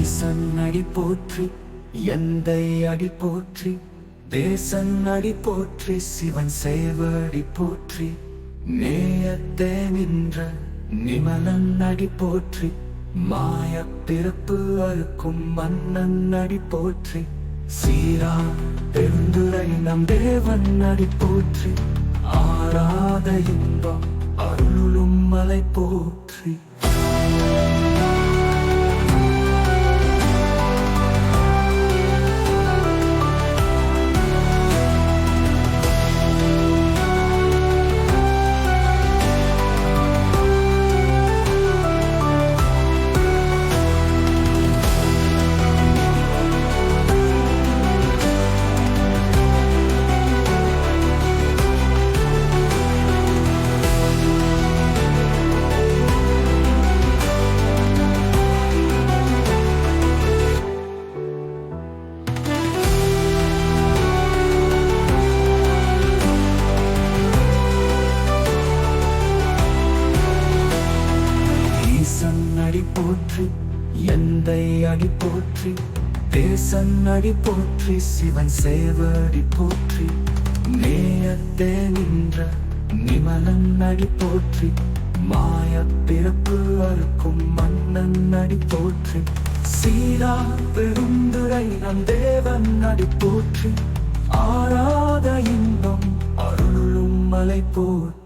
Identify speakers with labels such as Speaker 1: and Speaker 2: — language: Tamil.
Speaker 1: ஈசன் அடி போற்றி, எந்தை அடி போற்றி, தேசன் அடி போற்றி, சிவன் சேவடி போற்றி, நேயத்தே நின்ற நிமலன் அடி போற்றி, மாயப் பிறப்பு அறுக்கும் மன்னன் அடி போற்றி, சீரா பெருந்துரை நம் தேவன் அடி போற்றி, ஆராத இன்பம் அருளும் மலை போற்றி. அடி போற்றி, எந்தை அடி போற்றி, தேசன் அடி போற்றி, சிவன் சேவடி போற்றி, நேயத்தே நின்ற நிமலன் அடி போற்றி, மாயப் பிறப்பு அறுக்கும் மன்னன் அடி போற்றி, சீரா பெருந்துரை நம் தேவன் அடி போற்றி, ஆராத இன்பம் அருளும் மலை போற்றி.